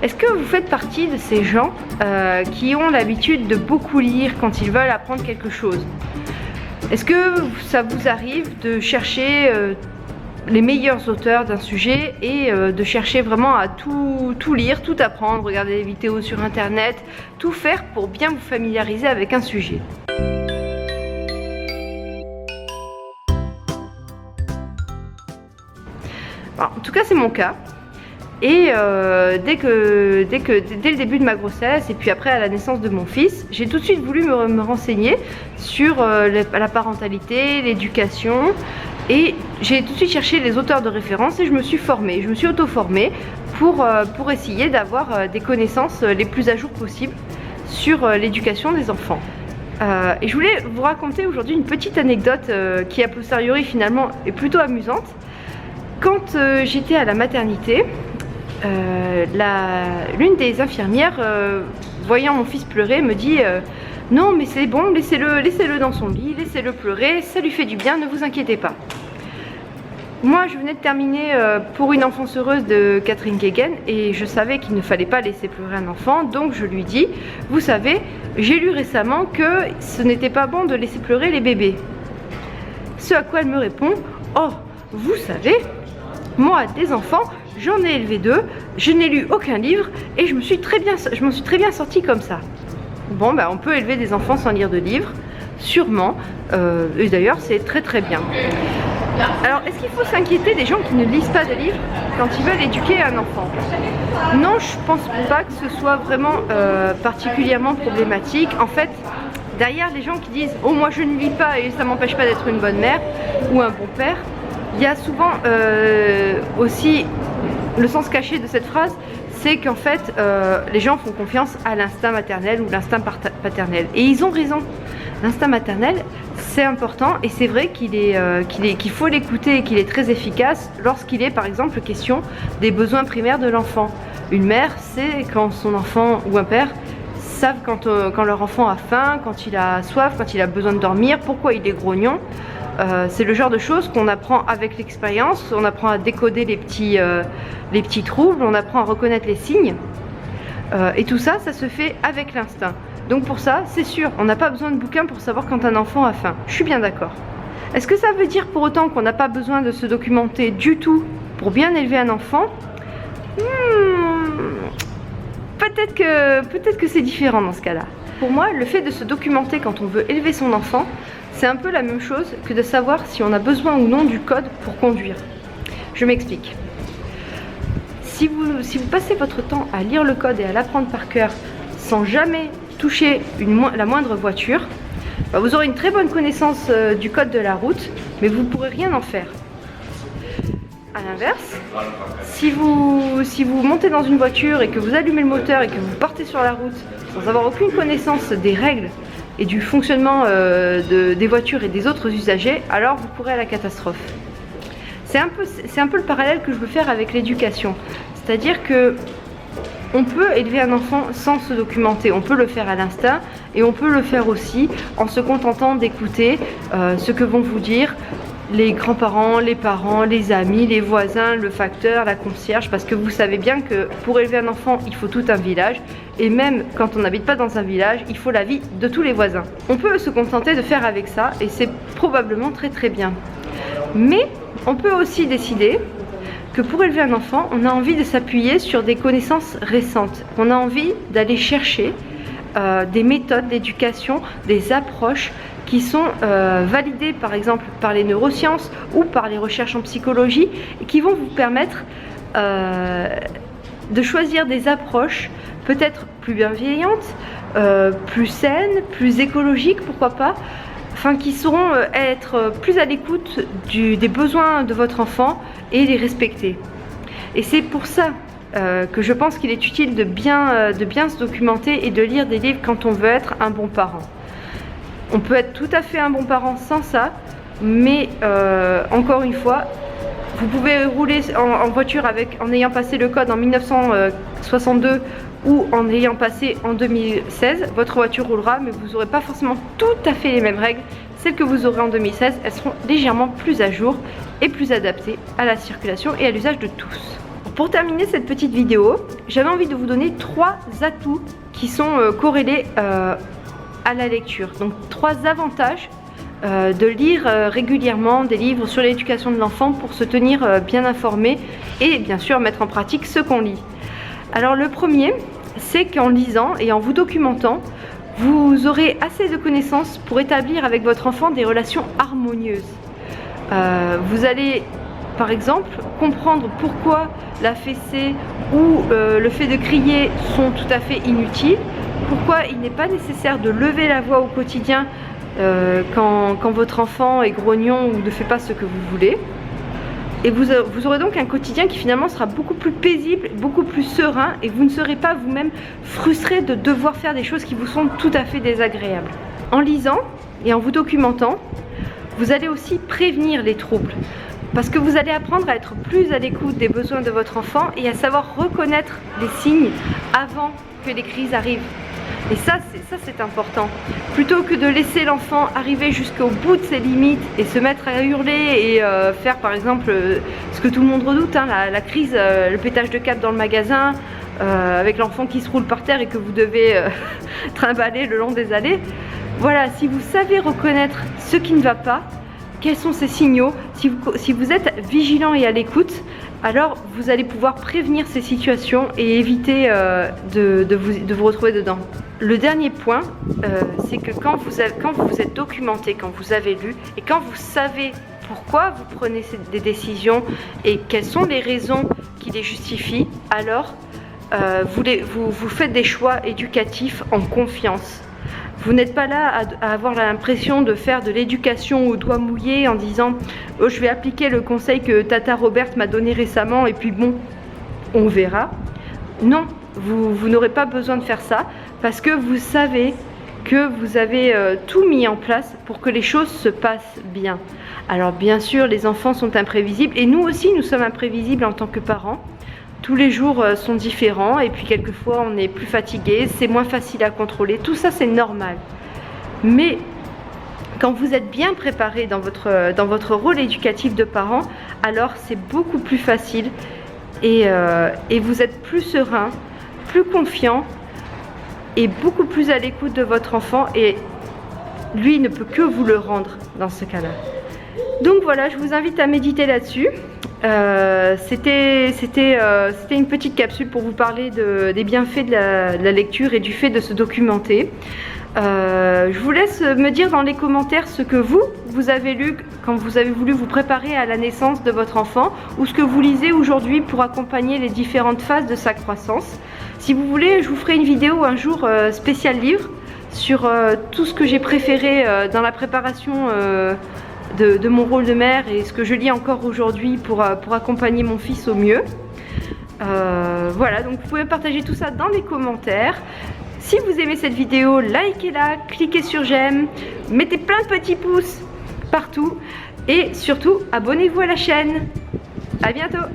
Est-ce que vous faites partie de ces gens qui ont l'habitude de beaucoup lire quand ils veulent apprendre quelque chose? Est-ce que ça vous arrive de chercher les meilleurs auteurs d'un sujet et de chercher vraiment à tout lire, tout apprendre, regarder des vidéos sur internet, tout faire pour bien vous familiariser avec un sujet? Alors, en tout cas c'est mon cas. Et dès le début de ma grossesse et puis après à la naissance de mon fils, j'ai tout de suite voulu me renseigner sur la parentalité, l'éducation, et j'ai tout de suite cherché les auteurs de référence et je me suis formée, je me suis auto-formée pour essayer d'avoir des connaissances les plus à jour possibles sur l'éducation des enfants. Et je voulais vous raconter aujourd'hui une petite anecdote qui a posteriori finalement est plutôt amusante. Quand j'étais à la maternité, l'une des infirmières, voyant mon fils pleurer, me dit non mais c'est bon, laissez-le dans son lit, laissez-le pleurer, ça lui fait du bien, ne vous inquiétez pas. Moi je venais de terminer Pour une enfance heureuse de Catherine Guéguen et je savais qu'il ne fallait pas laisser pleurer un enfant, donc je lui dis, vous savez, j'ai lu récemment que ce n'était pas bon de laisser pleurer les bébés. Ce à quoi elle me répond, oh, vous savez, moi des enfants, j'en ai élevé 2, je n'ai lu aucun livre et je m'en suis très bien sortie comme ça. Bon, on peut élever des enfants sans lire de livres, sûrement, et d'ailleurs c'est très très bien. Alors, est-ce qu'il faut s'inquiéter des gens qui ne lisent pas de livres quand ils veulent éduquer un enfant? Non, je pense pas que ce soit vraiment particulièrement problématique. En fait, derrière les gens qui disent « Oh, moi je ne lis pas et ça m'empêche pas d'être une bonne mère ou un bon père », il y a souvent aussi le sens caché de cette phrase, c'est qu'en fait les gens font confiance à l'instinct maternel ou l'instinct paternel. Et ils ont raison. L'instinct maternel, c'est important et c'est vrai qu'il faut l'écouter et qu'il est très efficace lorsqu'il est par exemple question des besoins primaires de l'enfant. Une mère sait quand son enfant ou un père savent quand leur enfant a faim, quand il a soif, quand il a besoin de dormir, pourquoi il est grognon. C'est le genre de choses qu'on apprend avec l'expérience, on apprend à décoder les petits troubles, on apprend à reconnaître les signes. Et tout ça, ça se fait avec l'instinct. Donc pour ça, c'est sûr, on n'a pas besoin de bouquins pour savoir quand un enfant a faim. Je suis bien d'accord. Est-ce que ça veut dire pour autant qu'on n'a pas besoin de se documenter du tout pour bien élever un enfant? Peut-être que c'est différent dans ce cas-là. Pour moi, le fait de se documenter quand on veut élever son enfant, c'est un peu la même chose que de savoir si on a besoin ou non du code pour conduire. Je m'explique. Si vous passez votre temps à lire le code et à l'apprendre par cœur sans jamais toucher la moindre voiture, vous aurez une très bonne connaissance du code de la route, mais vous ne pourrez rien en faire. A l'inverse, si vous montez dans une voiture et que vous allumez le moteur et que vous partez sur la route sans avoir aucune connaissance des règles et du fonctionnement des voitures et des autres usagers, alors vous pourrez à la catastrophe. C'est un peu le parallèle que je veux faire avec l'éducation. C'est-à-dire que on peut élever un enfant sans se documenter, on peut le faire à l'instinct et on peut le faire aussi en se contentant d'écouter ce que vont vous dire les grands-parents, les parents, les amis, les voisins, le facteur, la concierge, parce que vous savez bien que pour élever un enfant, il faut tout un village, et même quand on n'habite pas dans un village, il faut l'avis de tous les voisins. On peut se contenter de faire avec ça, et c'est probablement très très bien. Mais on peut aussi décider que pour élever un enfant, on a envie de s'appuyer sur des connaissances récentes. On a envie d'aller chercher des méthodes d'éducation, des approches qui sont validées par exemple par les neurosciences ou par les recherches en psychologie et qui vont vous permettre de choisir des approches peut-être plus bienveillantes, plus saines, plus écologiques, pourquoi pas, enfin qui sauront être plus à l'écoute des besoins de votre enfant et les respecter. Et c'est pour ça que je pense qu'il est utile de bien se documenter et de lire des livres quand on veut être un bon parent. On peut être tout à fait un bon parent sans ça, mais encore une fois, vous pouvez rouler en voiture en ayant passé le code en 1962 ou en ayant passé en 2016, votre voiture roulera, mais vous n'aurez pas forcément tout à fait les mêmes règles. Celles que vous aurez en 2016, elles seront légèrement plus à jour et plus adaptées à la circulation et à l'usage de tous. Pour terminer cette petite vidéo, j'avais envie de vous donner 3 atouts qui sont corrélés à la lecture. Donc 3 avantages de lire régulièrement des livres sur l'éducation de l'enfant pour se tenir bien informé et bien sûr mettre en pratique ce qu'on lit. Alors le premier, c'est qu'en lisant et en vous documentant, vous aurez assez de connaissances pour établir avec votre enfant des relations harmonieuses. Vous allez par exemple comprendre pourquoi la fessée ou le fait de crier sont tout à fait inutiles, pourquoi il n'est pas nécessaire de lever la voix au quotidien quand votre enfant est grognon ou ne fait pas ce que vous voulez. Et vous aurez donc un quotidien qui finalement sera beaucoup plus paisible, beaucoup plus serein, et vous ne serez pas vous-même frustré de devoir faire des choses qui vous sont tout à fait désagréables. En lisant et en vous documentant, vous allez aussi prévenir les troubles, parce que vous allez apprendre à être plus à l'écoute des besoins de votre enfant et à savoir reconnaître les signes avant que les crises arrivent. Et ça c'est important. Plutôt que de laisser l'enfant arriver jusqu'au bout de ses limites et se mettre à hurler et faire par exemple ce que tout le monde redoute, hein, la crise, le pétage de câble dans le magasin, avec l'enfant qui se roule par terre et que vous devez trimballer le long des allées. Voilà, si vous savez reconnaître ce qui ne va pas, quels sont ces signaux, si vous êtes vigilant et à l'écoute, alors vous allez pouvoir prévenir ces situations et éviter de vous retrouver dedans. Le dernier point, c'est que quand vous vous êtes documenté, quand vous avez lu et quand vous savez pourquoi vous prenez des décisions et quelles sont les raisons qui les justifient, alors vous faites des choix éducatifs en confiance. Vous n'êtes pas là à avoir l'impression de faire de l'éducation au doigt mouillé en disant oh, je vais appliquer le conseil que Tata Robert m'a donné récemment et puis bon, on verra. Non, vous n'aurez pas besoin de faire ça parce que vous savez que vous avez tout mis en place pour que les choses se passent bien. Alors bien sûr, les enfants sont imprévisibles et nous aussi nous sommes imprévisibles en tant que parents. Tous les jours sont différents et puis quelquefois on est plus fatigué, c'est moins facile à contrôler, tout ça c'est normal. Mais quand vous êtes bien préparé dans votre rôle éducatif de parent, alors c'est beaucoup plus facile et vous êtes plus serein, plus confiant et beaucoup plus à l'écoute de votre enfant et lui ne peut que vous le rendre dans ce cas-là. Donc voilà, je vous invite à méditer là-dessus. C'était une petite capsule pour vous parler des bienfaits de la lecture et du fait de se documenter. Je vous laisse me dire dans les commentaires ce que vous avez lu quand vous avez voulu vous préparer à la naissance de votre enfant ou ce que vous lisez aujourd'hui pour accompagner les différentes phases de sa croissance. Si vous voulez, je vous ferai une vidéo un jour spécial livre sur tout ce que j'ai préféré dans la préparation de mon rôle de mère et ce que je lis encore aujourd'hui pour accompagner mon fils au mieux. Voilà, donc vous pouvez partager tout ça dans les commentaires. Si vous aimez cette vidéo, likez-la, cliquez sur j'aime, mettez plein de petits pouces partout et surtout abonnez-vous à la chaîne. À bientôt.